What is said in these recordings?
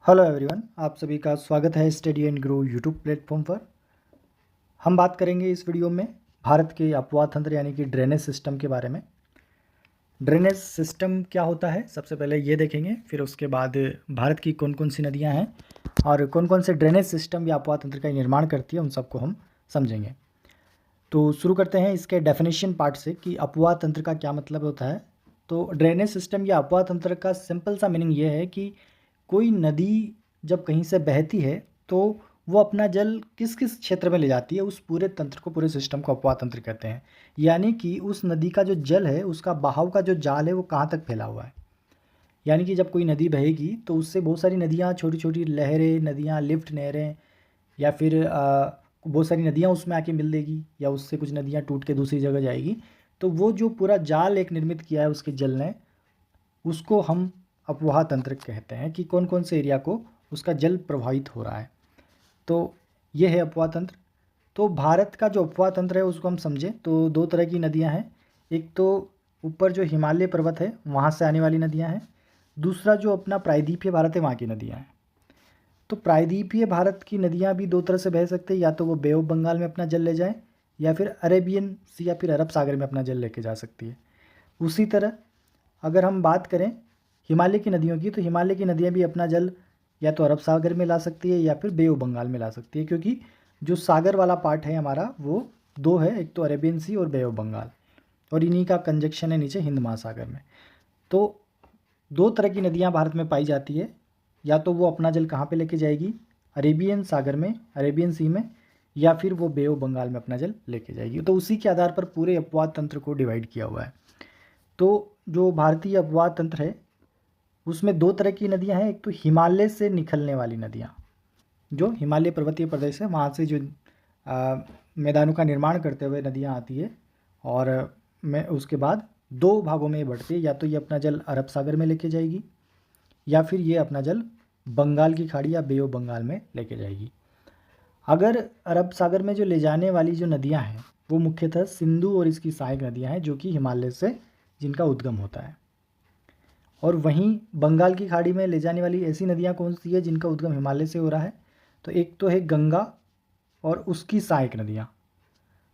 Hello everyone, आप सभी का स्वागत है study and grow YouTube platform पर। हम बात करेंगे इस वीडियो में भारत के अपवाह तंत्र यानी कि ड्रेनेज सिस्टम के बारे में। ड्रेनेज सिस्टम क्या होता है सबसे पहले ये देखेंगे, फिर उसके बाद भारत की कौन कौन सी नदियां हैं और कौन कौन से ड्रेनेज सिस्टम या अपवाह तंत्र का निर्माण करती है उन सबको हम समझेंगे। तो शुरू करते हैं इसके डेफिनेशन पार्ट से कि अपवाह तंत्र का क्या मतलब होता है। तो ड्रेनेज सिस्टम या अपवाह तंत्र का सिंपल सा मीनिंग ये है कि कोई नदी जब कहीं से बहती है तो वो अपना जल किस किस क्षेत्र में ले जाती है, उस पूरे तंत्र को, पूरे सिस्टम को अपवाह तंत्र कहते हैं। यानी कि उस नदी का जो जल है, उसका बहाव का जो जाल है वो कहाँ तक फैला हुआ है। यानी कि जब कोई नदी बहेगी तो उससे बहुत सारी नदियाँ, छोटी छोटी लहरें, नदियाँ, लिफ्ट नहरें, या फिर बहुत सारी नदियाँ उसमें आके मिल देगी, या उससे कुछ नदियाँ टूट के दूसरी जगह जाएगी। तो वो जो पूरा जाल एक निर्मित किया है उसके जल ने, उसको हम अपवाह तंत्र कहते हैं कि कौन कौन से एरिया को उसका जल प्रभावित हो रहा है। तो ये है अपवाह तंत्र। तो भारत का जो अपवाह तंत्र है उसको हम समझें तो दो तरह की नदियां हैं। एक तो ऊपर जो हिमालय पर्वत है वहाँ से आने वाली नदियां हैं, दूसरा जो अपना प्रायद्वीपीय भारत है वहाँ की नदियाँ हैं। तो प्रायद्वीपीय भारत की नदियाँ भी दो तरह से बह सकते हैं, या तो वो बे ऑफ बंगाल में अपना जल ले जाएँ, या फिर अरेबियन सी या फिर अरब सागर में अपना जल लेके जा सकती है। उसी तरह अगर हम बात करें हिमालय की नदियों की, तो हिमालय की नदियाँ भी अपना जल या तो अरब सागर में ला सकती है या फिर बे ऑफ बंगाल में ला सकती है, क्योंकि जो सागर वाला पार्ट है हमारा वो दो है, एक तो अरेबियन सी और बे ऑफ बंगाल, और इन्हीं का कंजक्शन है नीचे हिंद महासागर में। तो दो तरह की नदियाँ भारत में पाई जाती है, या तो वो अपना जल कहाँ पे लेके जाएगी, अरेबियन सागर में, अरेबियन सी में, या फिर वो बे ऑफ बंगाल में अपना जल लेके जाएगी। तो उसी के आधार पर पूरे अपवाह तंत्र को डिवाइड किया हुआ है। तो जो भारतीय अपवाह तंत्र है उसमें दो तरह की नदियां हैं। एक तो हिमालय से निकलने वाली नदियां, जो हिमालय पर्वतीय प्रदेश है वहाँ से जो मैदानों का निर्माण करते हुए नदियां आती है, और मैं उसके बाद दो भागों में ये बढ़ती है, या तो ये अपना जल अरब सागर में लेके जाएगी, या फिर ये अपना जल बंगाल की खाड़ी या बे ऑफ बंगाल में लेके जाएगी। अगर अरब सागर में जो ले जाने वाली जो नदियाँ हैं वो मुख्यतः सिंधु और इसकी सहायक नदियाँ हैं, जो कि हिमालय से जिनका उद्गम होता है। और वहीं बंगाल की खाड़ी में ले जाने वाली ऐसी नदियाँ कौन सी है जिनका उद्गम हिमालय से हो रहा है, तो एक तो है गंगा और उसकी सहायक नदियाँ,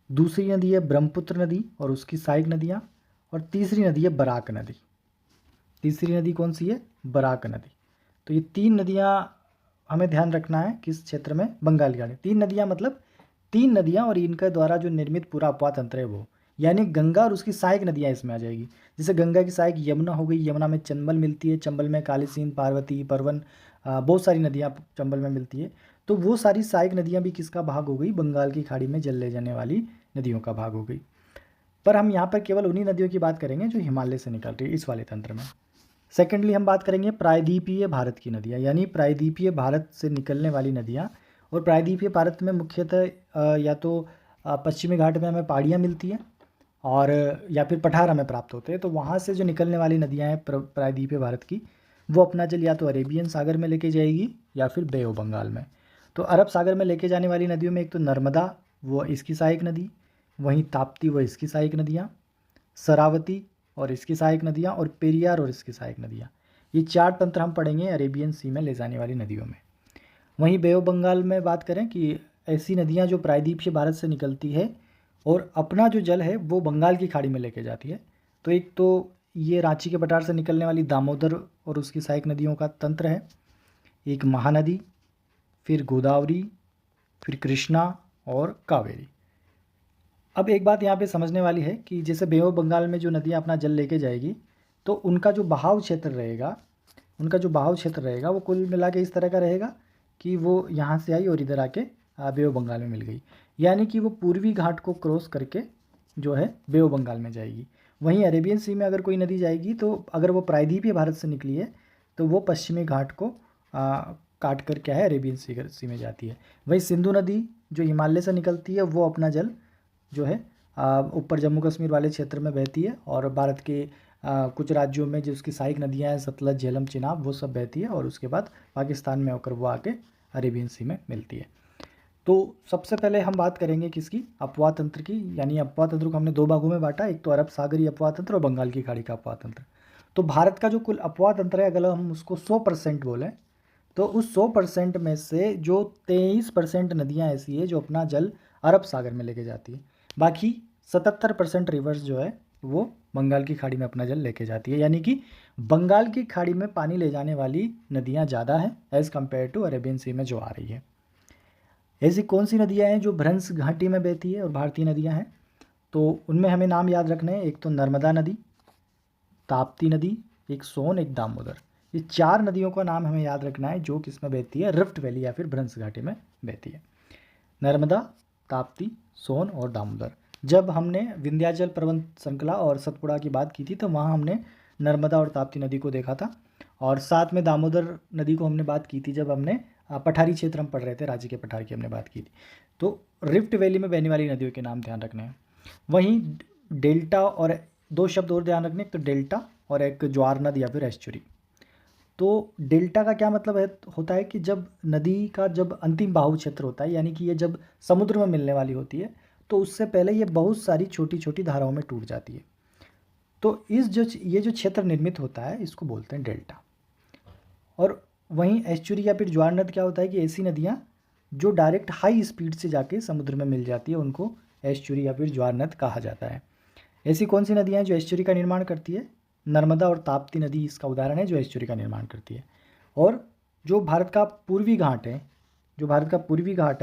दूसरी नदी है ब्रह्मपुत्र नदी और उसकी सहायक नदियाँ, और तीसरी नदी है बराक नदी। तीसरी नदी कौन सी है, बराक नदी। तो ये तीन नदियाँ हमें ध्यान रखना है किस क्षेत्र में, बंगाल की खाड़ी। तीन नदियाँ मतलब तीन नदियाँ और इनके द्वारा जो निर्मित पूरा अपवाह तंत्र है वो, यानी गंगा और उसकी सहायक नदियाँ इसमें आ जाएगी। जैसे गंगा की सहायक यमुना हो गई, यमुना में चंबल मिलती है, चंबल में कालीसीन, पार्वती, परवन, बहुत सारी नदियाँ चंबल में मिलती है। तो वो सारी सहायक नदियाँ भी किसका भाग हो गई, बंगाल की खाड़ी में जल ले जाने वाली नदियों का भाग हो गई। पर हम यहाँ पर केवल उन्हीं नदियों की बात करेंगे जो हिमालय से निकल रही है इस वाले तंत्र में। सेकेंडली हम बात करेंगे प्रायद्वीपीय भारत की नदियाँ, यानी प्रायद्वीपीय भारत से निकलने वाली नदियाँ। और प्रायद्वीपीय भारत में मुख्यतः या तो पश्चिमी घाट में हमें पहाड़ियाँ मिलती हैं, और या फिर पठार हमें प्राप्त होते हैं। तो वहाँ से जो निकलने वाली नदियाँ हैं प्रायद्वीपीय भारत की, वो अपना जल या तो अरेबियन सागर में लेके जाएगी या फिर बे ऑफ बंगाल में। तो अरब सागर में लेके जाने वाली नदियों में एक तो नर्मदा, वो इसकी सहायक नदी, वहीं ताप्ती वो इसकी सहायक नदियाँ, शरावती और इसकी सहायक नदियाँ, और पेरियार और इसकी सहायक नदियाँ। ये चार तंत्र हम पढ़ेंगे अरेबियन सी में ले जाने वाली नदियों में। वहीं बे ऑफ बंगाल में बात करें कि ऐसी नदियाँ जो प्रायद्वीपीय भारत से निकलती है और अपना जो जल है वो बंगाल की खाड़ी में लेके जाती है। तो एक तो ये रांची के पठार से निकलने वाली दामोदर और उसकी सहायक नदियों का तंत्र है, एक महानदी, फिर गोदावरी, फिर कृष्णा और कावेरी। अब एक बात यहाँ पे समझने वाली है कि जैसे बे ऑफ बंगाल में जो नदियाँ अपना जल लेके जाएगी, तो उनका जो बहाव क्षेत्र रहेगा, वो कुल मिला के इस तरह का रहेगा कि वो यहाँ से आई और इधर आके बे ऑफ बंगाल में मिल गई। यानी कि वो पूर्वी घाट को क्रॉस करके जो है बे ऑफ बंगाल में जाएगी। वहीं अरेबियन सी में अगर कोई नदी जाएगी, तो अगर वो प्रायद्वीपीय भारत से निकली है तो वो पश्चिमी घाट को काट कर क्या है अरेबियन सी में जाती है। वहीं सिंधु नदी जो हिमालय से निकलती है वो अपना जल जो है ऊपर जम्मू कश्मीर वाले क्षेत्र में बहती है, और भारत के कुछ राज्यों में जो उसकी सहायक नदियाँ हैं सतलज, झेलम, चिनाब, वो सब बहती है, और उसके बाद पाकिस्तान में होकर वो आके अरेबियन सी में मिलती है। तो सबसे पहले हम बात करेंगे किसकी, अपवाह तंत्र की। यानी अपवाह तंत्र को हमने दो भागों में बांटा, एक तो अरब सागरीय अपवाह तंत्र और बंगाल की खाड़ी का अपवाह तंत्र। तो भारत का जो कुल अपवाह तंत्र है, अगर हम उसको 100% बोलें तो उस 100% में से जो 23% नदियाँ ऐसी है जो अपना जल अरब सागर में लेके जाती है, बाकी 77% रिवर्स जो है वो बंगाल की खाड़ी में अपना जल लेके जाती है। यानी कि बंगाल की खाड़ी में पानी ले जाने वाली नदियाँ ज़्यादा हैं एज़ कम्पेयर टू अरेबियन सी में जो आ रही है। ऐसी कौन सी नदियाँ हैं जो भ्रंश घाटी में बहती है और भारतीय नदियाँ हैं? तो उनमें हमें नाम याद रखने हैं। एक तो नर्मदा नदी, ताप्ती नदी, एक सोन, एक दामोदर। ये 4 नदियों का नाम हमें याद रखना है जो किस में बहती है, रिफ्ट वैली या फिर भ्रंश घाटी में बहती है। नर्मदा, ताप्ती, सोन और दामोदर। जब हमने विंध्याचल पर्वत श्रृंखला और सतपुड़ा की बात की थी तो वहाँ हमने नर्मदा और ताप्ती नदी को देखा था, और साथ में दामोदर नदी को हमने बात की थी जब हमने पठारी क्षेत्र हम पढ़ रहे थे, राज्य के पठार की हमने बात की थी। तो रिफ्ट वैली में बहने वाली नदियों के नाम ध्यान रखने हैं। वहीं डेल्टा और 2 शब्द और ध्यान रखने, एक तो डेल्टा और एक ज्वार नद या फिर एस्चुरी। तो डेल्टा का क्या मतलब है, होता है कि जब नदी का जब अंतिम बाहु क्षेत्र होता है, यानी कि ये जब समुद्र में मिलने वाली होती है तो उससे पहले ये बहुत सारी छोटी छोटी धाराओं में टूट जाती है। तो ये जो क्षेत्र निर्मित होता है इसको बोलते हैं डेल्टा। और वहीं एस्चुरी या फिर ज्वार नद क्या होता है कि ऐसी नदियाँ जो डायरेक्ट हाई स्पीड से जाके समुद्र में मिल जाती है उनको एस्चुरी या फिर ज्वार नद कहा जाता है। ऐसी कौन सी नदियाँ हैं जो एस्चुरी का निर्माण करती है? नर्मदा और ताप्ती नदी इसका उदाहरण है जो एस्चुरी का निर्माण करती है। और जो भारत का पूर्वी घाट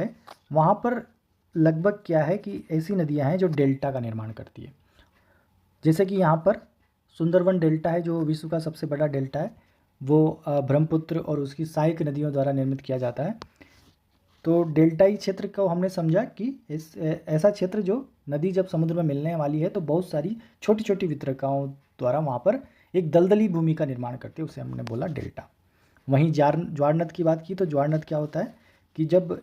है, वहाँ पर लगभग क्या है कि ऐसी नदियाँ हैं जो डेल्टा का निर्माण करती है। जैसे कि यहाँ पर सुंदरवन डेल्टा है जो विश्व का सबसे बड़ा डेल्टा है, वो ब्रह्मपुत्र और उसकी सहायक नदियों द्वारा निर्मित किया जाता है। तो डेल्टाई क्षेत्र को हमने समझा कि ऐसा क्षेत्र जो नदी जब समुद्र में मिलने वाली है तो बहुत सारी छोटी छोटी वितरकाओं द्वारा वहाँ पर एक दलदली भूमि का निर्माण करती है, उसे हमने बोला डेल्टा। वहीं ज्वार नद की बात की तो ज्वार नद क्या होता है कि जब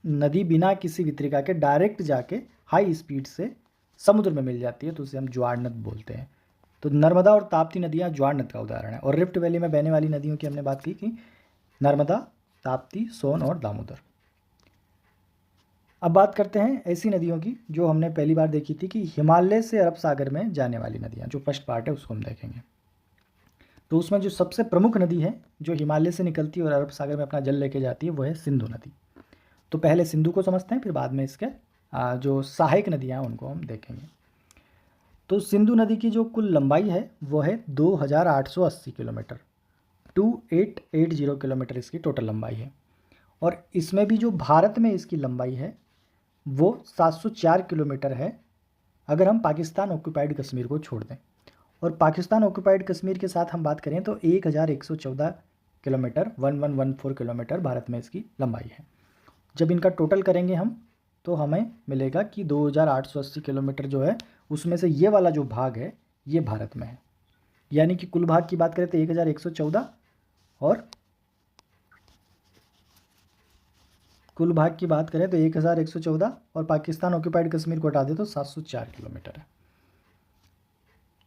नदी बिना किसी वितरिका के डायरेक्ट जाके हाई स्पीड से समुद्र में मिल जाती है तो उसे हम ज्वार नद बोलते हैं। तो नर्मदा और ताप्ती नदियाँ ज्वार नद का उदाहरण है। और रिफ्ट वैली में बहने वाली नदियों की हमने बात की कि नर्मदा, ताप्ती, सोन और दामोदर। अब बात करते हैं ऐसी नदियों की जो हमने पहली बार देखी थी कि हिमालय से अरब सागर में जाने वाली नदियाँ, जो फर्स्ट पार्ट है उसको हम देखेंगे। तो उसमें जो सबसे प्रमुख नदी है जो हिमालय से निकलती है और अरब सागर में अपना जल लेके जाती है वो है सिंधु नदी। तो पहले सिंधु को समझते हैं, फिर बाद में इसके जो सहायक नदियाँ हैं उनको हम देखेंगे। तो सिंधु नदी की जो कुल लंबाई है वो है 2880 किलोमीटर, 2880 किलोमीटर इसकी टोटल लंबाई है। और इसमें भी जो भारत में इसकी लंबाई है वो 704 किलोमीटर है अगर हम पाकिस्तान ऑक्यूपाइड कश्मीर को छोड़ दें। और पाकिस्तान ऑक्यूपाइड कश्मीर के साथ हम बात करें तो 1114 किलोमीटर 1114 किलोमीटर भारत में इसकी लंबाई है। जब इनका टोटल करेंगे हम तो हमें मिलेगा कि 2880 किलोमीटर जो है उसमें से ये वाला जो भाग है ये भारत में है। यानी कि कुल भाग की बात करें तो 1114 और कुल भाग की बात करें तो 1114 और पाकिस्तान ऑक्यूपाइड कश्मीर को हटा दे तो 704 किलोमीटर है।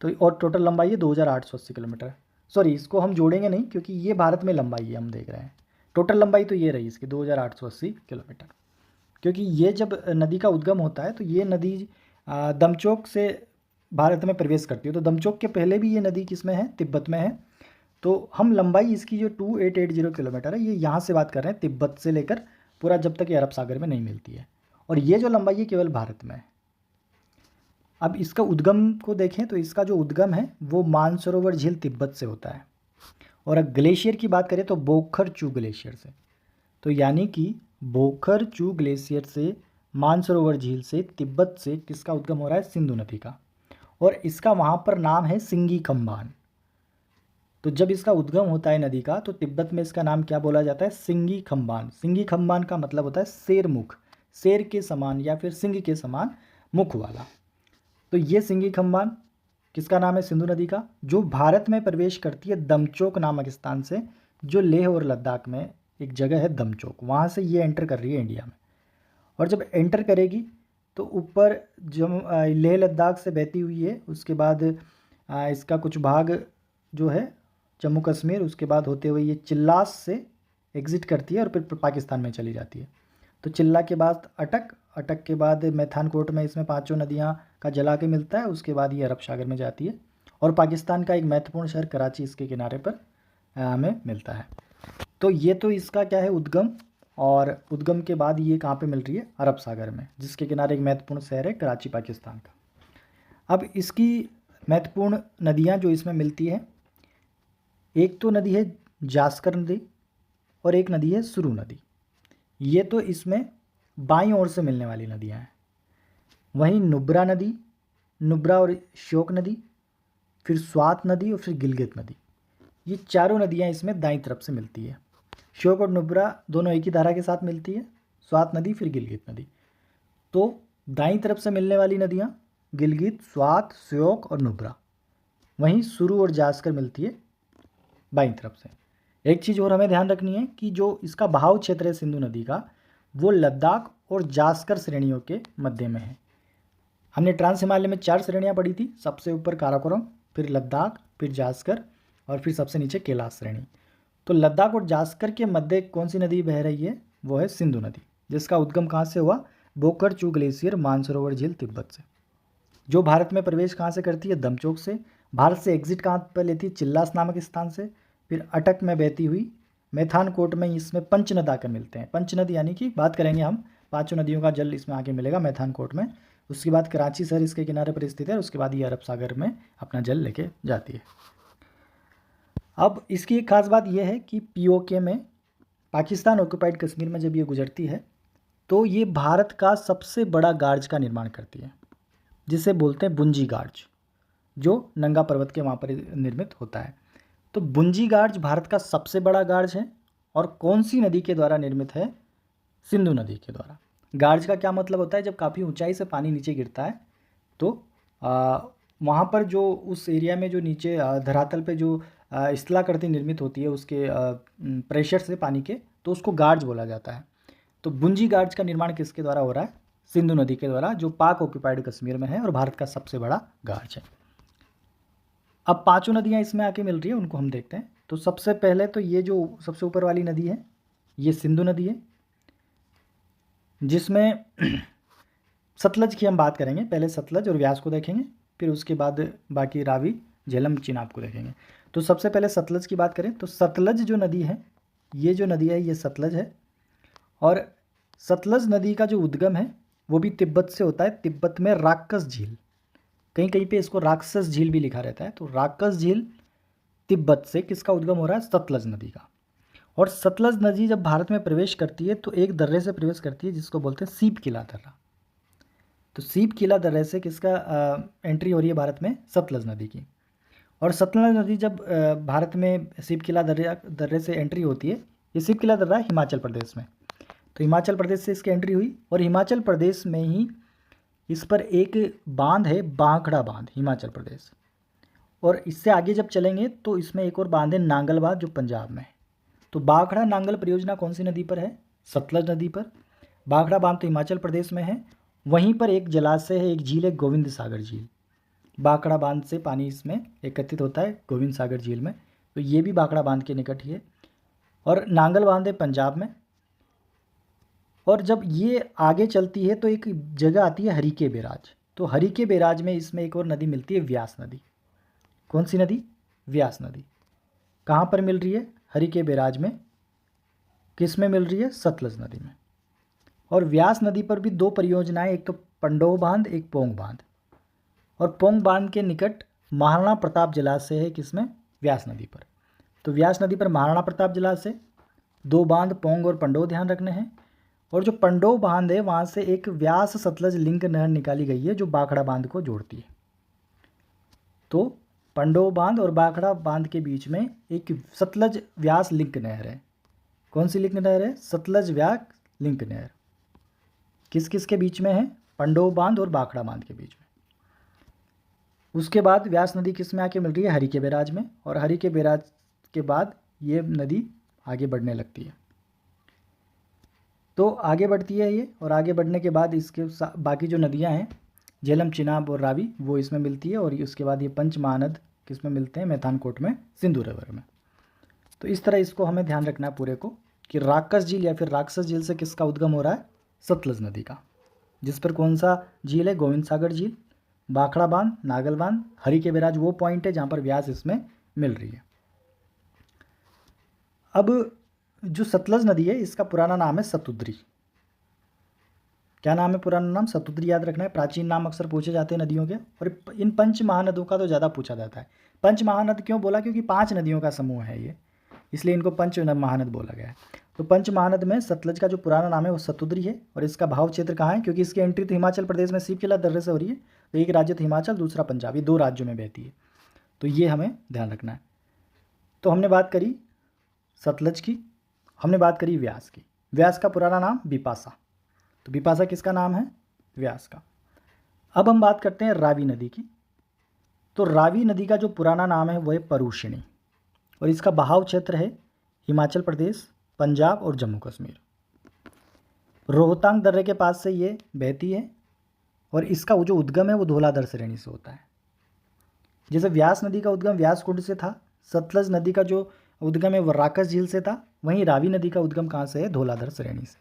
तो और टोटल लंबाई है 2880 किलोमीटर। सॉरी, इसको हम जोड़ेंगे नहीं क्योंकि ये भारत में लंबाई है, हम देख रहे हैं टोटल लंबाई तो ये रही इसकी 2880 किलोमीटर। क्योंकि ये जब नदी का उद्गम होता है तो ये नदी दमचोक से भारत में प्रवेश करती है। तो दमचोक के पहले भी ये नदी किस में है? तिब्बत में है। तो हम लंबाई इसकी जो 2880 किलोमीटर है ये यहाँ से बात कर रहे हैं, तिब्बत से लेकर पूरा जब तक ये अरब सागर में नहीं मिलती है। और ये जो लंबाई है केवल भारत में है। अब इसका उद्गम को देखें तो इसका जो उद्गम है वो मानसरोवर झील तिब्बत से होता है। और अगर ग्लेशियर की बात करें तो बोखरचू ग्लेशियर से। तो यानी कि बोखरचू ग्लेशियर से, मानसरोवर झील से, तिब्बत से किसका उद्गम हो रहा है? सिंधु नदी का। और इसका वहाँ पर नाम है सिंगी खम्बान। तो जब इसका उद्गम होता है नदी का तो तिब्बत में इसका नाम क्या बोला जाता है? सिंगी खम्बान। सिंगी खम्बान का मतलब होता है शेर मुख, शेर के समान या फिर सिंह के समान मुख वाला। तो ये सिंगी खम्बान किसका नाम है? सिंधु नदी का, जो भारत में प्रवेश करती है दमचोक नामक स्थान से, जो लेह और लद्दाख में एक जगह है दमचोक, वहाँ से ये एंटर कर रही है इंडिया में। और जब एंटर करेगी तो ऊपर जो लेह लद्दाख से बहती हुई है उसके बाद इसका कुछ भाग जो है जम्मू कश्मीर, उसके बाद होते हुए ये चिल्लास से एग्ज़िट करती है और फिर पाकिस्तान में चली जाती है। तो चिल्ला के बाद अटक के बाद मैथानकोट में इसमें 5 नदियाँ का जला के मिलता है। उसके बाद ये अरब सागर में जाती है और पाकिस्तान का एक महत्वपूर्ण शहर कराची इसके किनारे पर हमें मिलता है। तो ये तो इसका क्या है उद्गम, और उद्गम के बाद ये कहाँ पे मिल रही है, अरब सागर में, जिसके किनारे एक महत्वपूर्ण शहर है कराची पाकिस्तान का। अब इसकी महत्वपूर्ण नदियाँ जो इसमें मिलती है, एक तो नदी है जास्कर नदी और एक नदी है सुरू नदी। ये तो इसमें बाईं ओर से मिलने वाली नदियाँ हैं। वहीं नुब्रा नदी, नुब्रा और श्योक नदी, फिर स्वात नदी और फिर गिलगित नदी, ये चारों नदियाँ इसमें दाईं तरफ से मिलती है। श्योक और नुब्रा दोनों एक ही धारा के साथ मिलती है, स्वात नदी फिर गिलगित नदी। तो दाईं तरफ से मिलने वाली नदियाँ गिलगित, स्वात, श्योक और नुब्रा। वहीं सुरू और जास्कर मिलती है बाईं तरफ से। एक चीज़ और हमें ध्यान रखनी है कि जो इसका बहाव क्षेत्र है सिंधु नदी का, वो लद्दाख और जास्कर श्रेणियों के मध्य में है। हमने ट्रांस हिमालय में 4 श्रेणियाँ पढ़ी थी, सबसे ऊपर काराकोरम, फिर लद्दाख, फिर जास्कर और फिर सबसे नीचे कैलाश श्रेणी। तो लद्दाख और जास्कर के मध्य कौन सी नदी बह रही है, वो है सिंधु नदी, जिसका उद्गम कहाँ से हुआ, बोकरचू ग्लेशियर मानसरोवर झील तिब्बत से। जो भारत में प्रवेश कहाँ से करती है, दमचोक से। भारत से एग्जिट कहाँ पर लेती है, चिल्लास नामक स्थान से। फिर अटक में बहती हुई मैथानकोट में इसमें पंचनद आकर मिलते हैं। पंचनद यानी कि बात करेंगे हम, 5 नदियों का जल इसमें आके मिलेगा मैथानकोट में। उसके बाद कराची शहर इसके किनारे पर स्थित है, उसके बाद ये अरब सागर में अपना जल लेके जाती है। अब इसकी एक खास बात यह है कि पीओके में, पाकिस्तान ऑक्युपाइड कश्मीर में जब ये गुजरती है तो ये भारत का सबसे बड़ा गार्ज का निर्माण करती है, जिसे बोलते हैं बुंजी गार्ज, जो नंगा पर्वत के वहाँ पर निर्मित होता है। तो बुंजी गार्ज भारत का सबसे बड़ा गार्ज है और कौन सी नदी के द्वारा निर्मित है, सिंधु नदी के द्वारा। गार्ज का क्या मतलब होता है, जब काफ़ी ऊंचाई से पानी नीचे गिरता है तो वहाँ पर जो उस एरिया में जो नीचे धरातल पे जो स्थलाकृति निर्मित होती है उसके प्रेशर से पानी के, तो उसको गार्ज बोला जाता है। तो बुंजी गार्ज का निर्माण किसके द्वारा हो रहा है, सिंधु नदी के द्वारा, जो पाक ऑक्युपाइड कश्मीर में है और भारत का सबसे बड़ा गार्ज है। अब 5 नदियाँ इसमें आके मिल रही है, उनको हम देखते हैं। तो सबसे पहले तो ये जो सबसे ऊपर वाली नदी है ये सिंधु नदी है, जिसमें सतलज की हम बात करेंगे। पहले सतलज और व्यास को देखेंगे, फिर उसके बाद बाकी रावी, झेलम, चिनाब को देखेंगे। तो सबसे पहले सतलज की बात करें तो सतलज जो नदी है, ये जो नदी है ये सतलज है। और सतलज नदी का जो उद्गम है वो भी तिब्बत से होता है। तिब्बत में राक्षस झील, कहीं कहीं पे इसको राक्षस झील भी लिखा रहता है। तो राक्षस झील तिब्बत से किसका उद्गम हो रहा है, सतलज नदी का। और सतलज नदी जब भारत में प्रवेश करती है तो एक दर्रे से प्रवेश करती है जिसको बोलते हैं सीप किला दर्रा। तो सीप किला दर्रे से किसका एंट्री हो रही है भारत में, सतलज नदी की। और सतलज नदी जब भारत में सीप किला दर्रे से एंट्री होती है, ये सीप किला दर्रा हिमाचल प्रदेश में, तो हिमाचल प्रदेश से इसकी एंट्री हुई। और हिमाचल प्रदेश में ही इस पर एक बांध है, बांखड़ा बांध, हिमाचल प्रदेश। और इससे आगे जब चलेंगे तो इसमें एक और बांध है, नांगल बांध, जो पंजाब में है। तो बांखड़ा नांगल परियोजना कौन सी नदी पर है, सतलज नदी पर। बांखड़ा बांध तो हिमाचल प्रदेश में है। वहीं पर एक जलाशय है, एक झील है, गोविंद सागर झील। बांखड़ा बांध से पानी इसमें एकत्रित होता है गोविंद सागर झील में, तो ये भी बांखड़ा बांध के निकट ही है। और नांगल बांध है पंजाब में। और जब ये आगे चलती है तो एक जगह आती है हरिके बैराज। तो हरिके बैराज में इसमें एक और नदी मिलती है, व्यास नदी। कौन सी नदी, व्यास नदी। कहाँ पर मिल रही है, हरिके बैराज में। किस में मिल रही है, सतलज नदी में। और व्यास नदी पर भी 2 परियोजनाएं, एक तो पंडोह बांध, एक पोंग बांध। और पोंग बांध के निकट महाराणा प्रताप जलाशय है, किसमें, व्यास नदी पर। तो व्यास नदी पर महाराणा प्रताप जलाशय, 2 बांध पोंग और पंडोह ध्यान रखने हैं। और जो पंडोह बांध है वहाँ से एक व्यास सतलज लिंक नहर निकाली गई है जो बांखड़ा बांध को जोड़ती है। तो पंडोह बांध और बांखड़ा बांध के बीच में एक सतलज व्यास लिंक नहर है। कौन सी लिंक नहर है, सतलज व्यास लिंक नहर। किस किस के बीच में है, पंडोह बांध और बांखड़ा बांध के बीच में। उसके बाद व्यास नदी किस में आके मिल रही है, हरिके बैराज में। और हरिके बैराज के बाद ये नदी आगे बढ़ने लगती है। तो आगे बढ़ती है ये, और आगे बढ़ने के बाद इसके बाकी जो नदियां हैं, झेलम, चिनाब और रावी, वो इसमें मिलती है। और उसके बाद ये पंच महानद किस में मिलते हैं, मैथानकोट में, सिंधु रिवर में। तो इस तरह इसको हमें ध्यान रखना है पूरे को कि राक्षस झील या फिर राक्षस झील से किसका उद्गम हो रहा है, सतलज नदी का। जिस पर कौन सा झील है, गोविंद सागर झील, बांखड़ा बांध, नागल बांध, हरिके बैराज वो पॉइंट है जहाँ पर व्यास इसमें मिल रही है। अब जो सतलज नदी है इसका पुराना नाम है सतुद्री। क्या नाम है पुराना नाम? सतुद्री याद रखना है। प्राचीन नाम अक्सर पूछे जाते हैं नदियों के, और इन पंच महानदों का तो ज़्यादा पूछा जाता है। पंच महानद क्यों बोला? क्योंकि 5 नदियों का समूह है ये, इसलिए इनको पंच महानद बोला गया है। तो पंच महानद में सतलज का जो पुराना नाम है वो सतुद्री है। और इसका भाव क्षेत्र कहाँ है? क्योंकि इसकी एंट्री तो हिमाचल प्रदेश में सीप किला दर्रे से हो रही है, तो एक राज्य तो हिमाचल, दूसरा पंजाब, ये 2 राज्यों में बहती है। तो ये हमें ध्यान रखना है। तो हमने बात करी सतलज की, हमने बात करी व्यास की। व्यास का पुराना नाम बिपाशा। तो बिपाशा किसका नाम है? व्यास का। अब हम बात करते हैं रावी नदी की। तो रावी नदी का जो पुराना नाम है वो है परुषिणी, और इसका बहाव क्षेत्र है हिमाचल प्रदेश, पंजाब और जम्मू कश्मीर। रोहतांग दर्रे के पास से ये बहती है, और इसका जो उद्गम है वो धौलाधर श्रेणी से होता है। जैसे व्यास नदी का उद्गम व्यास कुंड से था, सतलज नदी का जो उद्गम है वो राकस झील से था, वहीं रावी नदी का उद्गम कहाँ से है? धौलाधर श्रेणी से।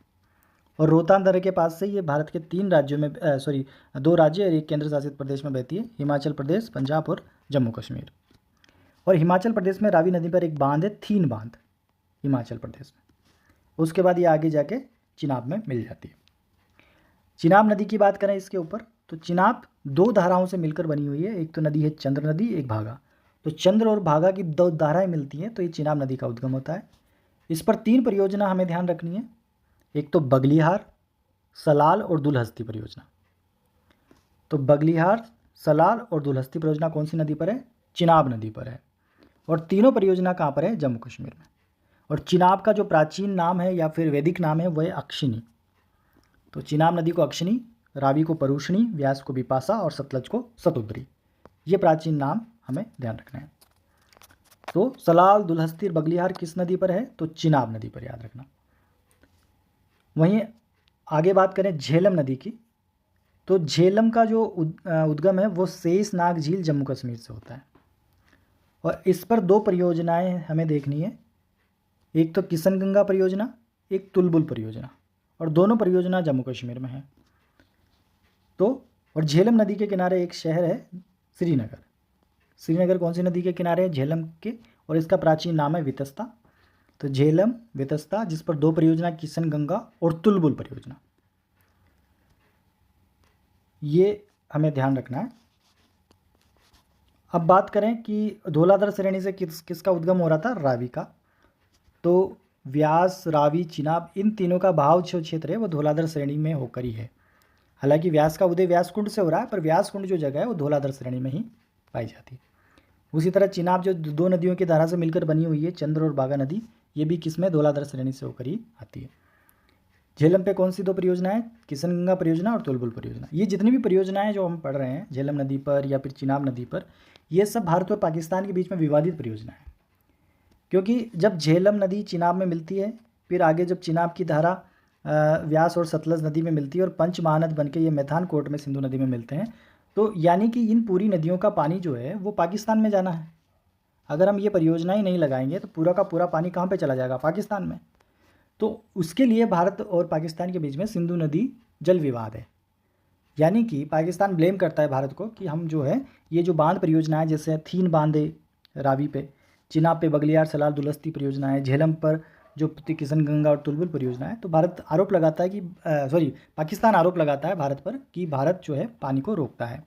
और रोहतांग दर्रे के पास से ये भारत के 3 राज्यों में 2 राज्य और 1 केंद्र शासित प्रदेश में बहती है, हिमाचल प्रदेश, पंजाब और जम्मू कश्मीर। और हिमाचल प्रदेश में रावी नदी पर एक बांध है, थीन बांध, हिमाचल प्रदेश में। उसके बाद ये आगे जाके चिनाब में मिल जाती है। चिनाब नदी की बात करें इसके ऊपर, तो चिनाब 2 धाराओं से मिलकर बनी हुई है। एक तो नदी है चंद्र नदी, एक भागा। तो चंद्र और भागा की 2 धाराएं मिलती हैं, तो ये चिनाब नदी का उद्गम होता है। इस पर 3 परियोजना हमें ध्यान रखनी है। एक तो बगलिहार, सलाल और दुलहस्ती परियोजना। तो बगलिहार, सलाल और दुलहस्ती परियोजना कौन सी नदी पर है? चिनाब नदी पर है। और तीनों परियोजना कहाँ पर है? जम्मू कश्मीर में। और चिनाब का जो प्राचीन नाम है या फिर वैदिक नाम है वह है अक्षिणी। तो चिनाब नदी को अक्षिणी, रावी को परुषणी, व्यास को बिपाशा और सतलज को सतुद्री, ये प्राचीन नाम हमें ध्यान रखना है। तो सलाल, दुलहस्ती, बगलिहार किस नदी पर है? तो चिनाब नदी पर, याद रखना। वहीं आगे बात करें झेलम नदी की, तो झेलम का जो उद्गम है वो शेषनाग झील, जम्मू कश्मीर से होता है। और इस पर 2 परियोजनाएं हमें देखनी है, एक तो किशनगंगा परियोजना, एक तुलबुल परियोजना, और दोनों परियोजना जम्मू कश्मीर में है। तो और झेलम नदी के किनारे एक शहर है श्रीनगर। श्रीनगर कौन सी नदी के किनारे है? झेलम के, और इसका प्राचीन नाम है वितस्ता। तो झेलम, वितस्ता, जिस पर 2 परियोजना किशनगंगा और तुलबुल परियोजना, ये हमें ध्यान रखना है। अब बात करें कि धौलाधर श्रेणी से किसका उद्गम हो रहा था? रावी का। तो व्यास, रावी, चिनाब, इन तीनों का बहाव जो क्षेत्र है वो धौलाधर श्रेणी में होकर ही है। हालांकि व्यास का उदय व्यास कुंड से हो रहा है, पर व्यास कुंड जो जगह है वो धौलाधर श्रेणी में ही पाई जाती है। उसी तरह चिनाब जो 2 नदियों की धारा से मिलकर बनी हुई है, चंद्र और बागा नदी, ये भी किसमें? धौलाधर श्रेणी से होकर ही आती है। झेलम पे कौन सी 2 परियोजनाएं? किशनगंगा परियोजना और तुलबुल परियोजना। ये जितनी भी परियोजनाएं जो हम पढ़ रहे हैं झेलम नदी पर या फिर चिनाब नदी पर, ये सब भारत और पाकिस्तान के बीच में विवादित परियोजना है। क्योंकि जब झेलम नदी चिनाब में मिलती है, फिर आगे जब चिनाब की धारा व्यास और सतलज नदी में मिलती है, और पंच महानद बनके ये मैथान कोट में सिंधु नदी में मिलते हैं, तो यानी कि इन पूरी नदियों का पानी जो है वो पाकिस्तान में जाना है। अगर हम ये परियोजना ही नहीं लगाएंगे तो पूरा का पूरा पानी कहाँ पे चला जाएगा? पाकिस्तान में। तो उसके लिए भारत और पाकिस्तान के बीच में सिंधु नदी जल विवाद है। यानी कि पाकिस्तान ब्लेम करता है भारत को कि हम जो है ये जो बांध परियोजना है, जैसे थीन बांध है रावी पे, चिनाब पे बगलियार, सलाल, दुलहस्ती परियोजना है, झेलम पर जो किशनगंगा और तुलबुल परियोजना है, तो भारत आरोप लगाता है कि पाकिस्तान आरोप लगाता है भारत पर कि भारत जो है पानी को रोकता है।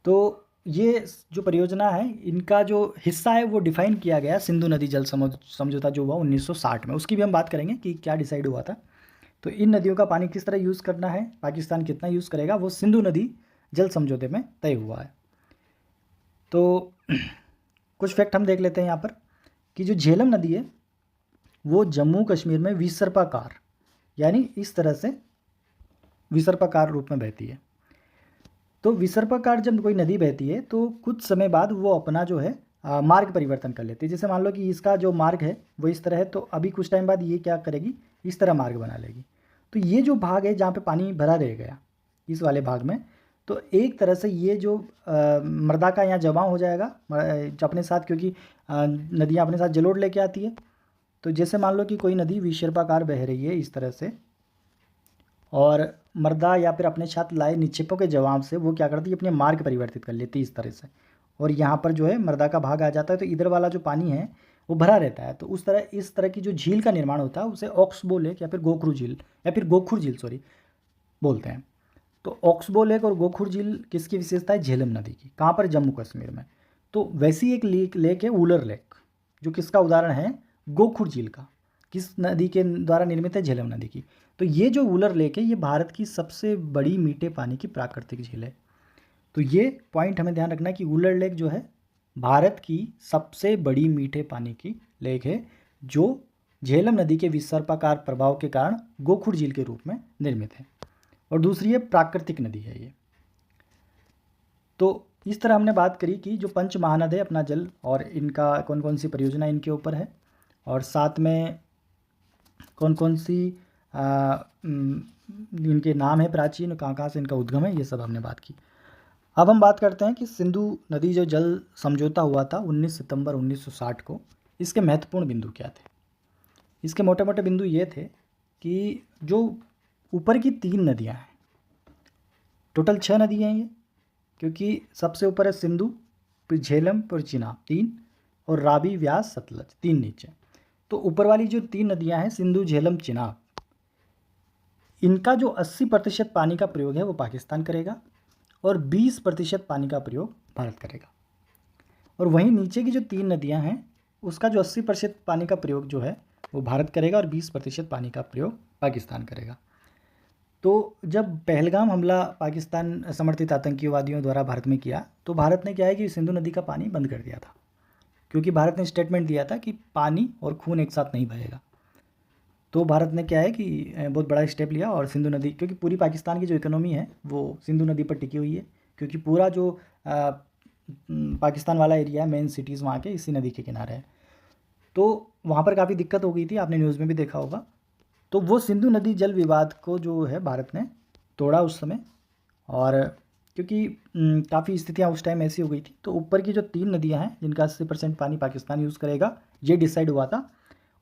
तो ये जो परियोजना है इनका जो हिस्सा है वो डिफाइन किया गया सिंधु नदी जल समझौता जो हुआ 1960 में, उसकी भी हम बात करेंगे कि क्या डिसाइड हुआ था। तो इन नदियों का पानी किस तरह यूज़ करना है, पाकिस्तान कितना यूज़ करेगा, वो सिंधु नदी जल समझौते में तय हुआ है। तो कुछ फैक्ट हम देख लेते हैं यहाँ पर कि जो झेलम नदी है वो जम्मू कश्मीर में विसर्पाकार, यानी इस तरह से विसर्पाकार रूप में बहती है। तो विसर्पाकार जब कोई नदी बहती है तो कुछ समय बाद वो अपना जो है मार्ग परिवर्तन कर लेती है। जैसे मान लो कि इसका जो मार्ग है वो इस तरह है, तो अभी कुछ टाइम बाद ये क्या करेगी, इस तरह मार्ग बना लेगी। तो ये जो भाग है जहाँ पे पानी भरा रह गया, इस वाले भाग में, तो एक तरह से ये जो मृदा का यहाँ जमाव हो जाएगा अपने साथ, क्योंकि नदियाँ अपने साथ जलोढ़ लेके आती है। तो जैसे मान लो कि कोई नदी विसर्पाकार बह रही है इस तरह से, और मृदा या फिर अपने साथ लाए निक्षेपों के जवाब से वो क्या करती है, अपने मार्ग परिवर्तित कर लेती है इस तरह से, और यहाँ पर जो है मृदा का भाग आ जाता है। तो इधर वाला जो पानी है वो भरा रहता है। तो इस तरह की जो झील का निर्माण होता है उसे ऑक्सबो लेक या फिर गोखरू झील या फिर गोखुर झील बोलते हैं। तो ऑक्सबो लेक और गोखुर झील किसकी विशेषता है? झेलम नदी की। कहाँ पर? जम्मू कश्मीर में। तो वैसी एक लेक है वुलर लेक, जो किसका उदाहरण है? गोखुर झील का। किस नदी के द्वारा निर्मित है? झेलम नदी की। तो ये जो वुलर लेक है ये भारत की सबसे बड़ी मीठे पानी की प्राकृतिक झील है। तो ये पॉइंट हमें ध्यान रखना है कि वुलर लेक जो है भारत की सबसे बड़ी मीठे पानी की लेक है, जो झेलम नदी के विसर्पाकार प्रभाव के कारण गोखुर झील के रूप में निर्मित है। और दूसरी है प्राकृतिक नदी है ये। तो इस तरह हमने बात करी कि जो पंच महानद है अपना जल और इनका कौन कौन सी परियोजना इनके ऊपर है, और साथ में कौन कौन सी इनके नाम है प्राचीन, कहाँ कहाँ से इनका उद्गम है, ये सब हमने बात की। अब हम बात करते हैं कि सिंधु नदी जो जल समझौता हुआ था 19 सितंबर 1960 को, इसके महत्वपूर्ण बिंदु क्या थे? इसके मोटे मोटे बिंदु ये थे कि जो ऊपर की 3 नदियां हैं, टोटल 6 नदियां हैं ये, क्योंकि सबसे ऊपर है सिंधु, फिर झेलम, फिर चिनाब 3, और रावी, व्यास, सतलज 3 नीचे। तो ऊपर वाली जो 3 नदियां हैं सिंधु, झेलम, चिनाब, इनका जो 80% पानी का प्रयोग है वो पाकिस्तान करेगा और 20% पानी का प्रयोग भारत करेगा। और वहीं नीचे की जो 3 नदियां हैं उसका जो 80% पानी का प्रयोग जो है वो भारत करेगा और 20% पानी का प्रयोग पाकिस्तान करेगा। तो जब पहलगाम हमला पाकिस्तान समर्थित आतंकवादियों द्वारा भारत में किया तो भारत ने क्या है कि सिंधु नदी का पानी बंद कर दिया था, क्योंकि भारत ने स्टेटमेंट दिया था कि पानी और खून एक साथ नहीं बहेगा। तो भारत ने क्या है कि बहुत बड़ा स्टेप लिया और सिंधु नदी, क्योंकि पूरी पाकिस्तान की जो इकोनॉमी है वो सिंधु नदी पर टिकी हुई है, क्योंकि पूरा जो पाकिस्तान वाला एरिया है, मेन सिटीज़ वहाँ के इसी नदी के किनारे है। तो वहाँ पर काफ़ी दिक्कत हो गई थी, आपने न्यूज़ में भी देखा होगा। तो वो सिंधु नदी जल विवाद को जो है भारत ने तोड़ा उस समय, और क्योंकि काफ़ी स्थितियाँ उस टाइम ऐसी हो गई थी, तो ऊपर की जो 3 नदियाँ हैं जिनका 80% पानी पाकिस्तान यूज़ करेगा, ये डिसाइड हुआ था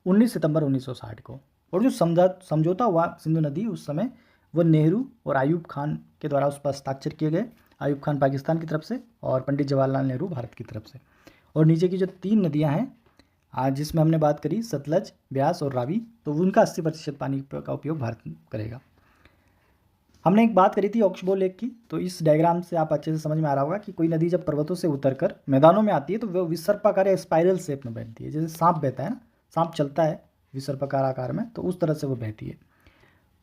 19 सितंबर 1960 को। और जो समझौता हुआ सिंधु नदी, उस समय वो नेहरू और आयूब खान के द्वारा उस पर हस्ताक्षर किए गए। आयूब खान पाकिस्तान की तरफ से और पंडित जवाहरलाल नेहरू भारत की तरफ से। और नीचे की जो 3 नदियां हैं आज जिसमें हमने बात करी, सतलज, ब्यास और रावी, तो उनका 80% पानी का उपयोग भारत करेगा। हमने एक बात करी थी ऑक्सबो लेक की, तो इस डायग्राम से आप अच्छे से समझ में आ रहा होगा कि कोई नदी जब पर्वतों से उतरकर मैदानों में आती है तो वो विसर्पाकार या स्पाइरल शेप में बहती है, जैसे सांप बहता है ना, सांप चलता है विसर्पाकार आकार में, तो उस तरह से वो बहती है।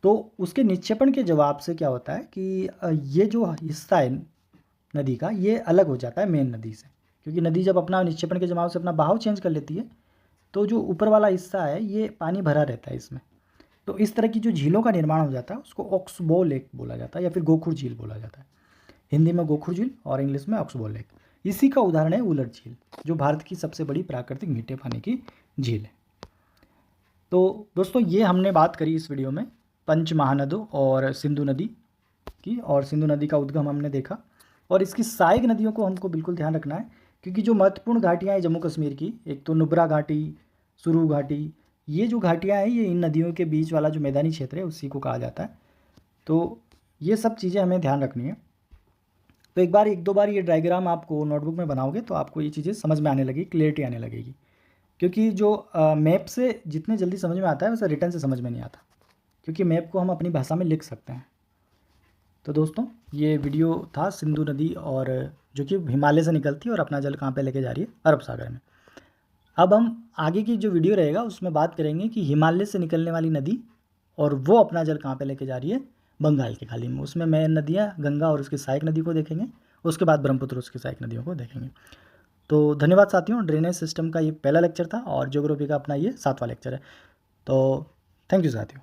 तो उसके निक्षेपण के जवाब से क्या होता है कि ये जो हिस्सा है नदी का ये अलग हो जाता है मेन नदी से, क्योंकि नदी जब अपना निक्षेपण के जवाब से अपना बहाव चेंज कर लेती है तो जो ऊपर वाला हिस्सा है ये पानी भरा रहता है इसमें। तो इस तरह की जो झीलों का निर्माण हो जाता है उसको ऑक्सबो लेक बोला जाता है या फिर गोखुर झील बोला जाता है। हिंदी में गोखुर झील और इंग्लिश में ऑक्सबो लेक। इसी का उदाहरण है वुलर झील, जो भारत की सबसे बड़ी प्राकृतिक मीठे पानी की झील है। तो दोस्तों ये हमने बात करी इस वीडियो में पंच महानदों और सिंधु नदी की, और सिंधु नदी का उद्गम हमने देखा, और इसकी सहायक नदियों को हमको बिल्कुल ध्यान रखना है, क्योंकि जो महत्वपूर्ण घाटियाँ हैं जम्मू कश्मीर की, एक तो नुब्रा घाटी, सुरू घाटी, ये जो घाटियाँ हैं ये इन नदियों के बीच वाला जो मैदानी क्षेत्र है उसी को कहा जाता है। तो ये सब चीज़ें हमें ध्यान रखनी है। तो एक दो बार ये डायग्राम आपको नोटबुक में बनाओगे तो आपको ये चीज़ें समझ में आने लगेगी, क्लियरिटी आने लगेगी, क्योंकि जो मैप से जितने जल्दी समझ में आता है वैसे रिटर्न से समझ में नहीं आता, क्योंकि मैप को हम अपनी भाषा में लिख सकते हैं। तो दोस्तों ये वीडियो था सिंधु नदी, और जो कि हिमालय से निकलती है और अपना जल कहाँ पे लेके जा रही है, अरब सागर में। अब हम आगे की जो वीडियो रहेगा उसमें बात करेंगे कि हिमालय से निकलने वाली नदी और वो अपना जल कहाँ पे लेके जा रही है, बंगाल की खाड़ी में। उसमें मेन नदियाँ गंगा और उसकी सहायक नदी को देखेंगे, उसके बाद ब्रह्मपुत्र उसकी सहायक नदियों को देखेंगे। तो धन्यवाद साथियों। ड्रेनेज सिस्टम का ये पहला लेक्चर था और ज्योग्राफी का अपना ये 7वां लेक्चर है। तो थैंक यू साथियों।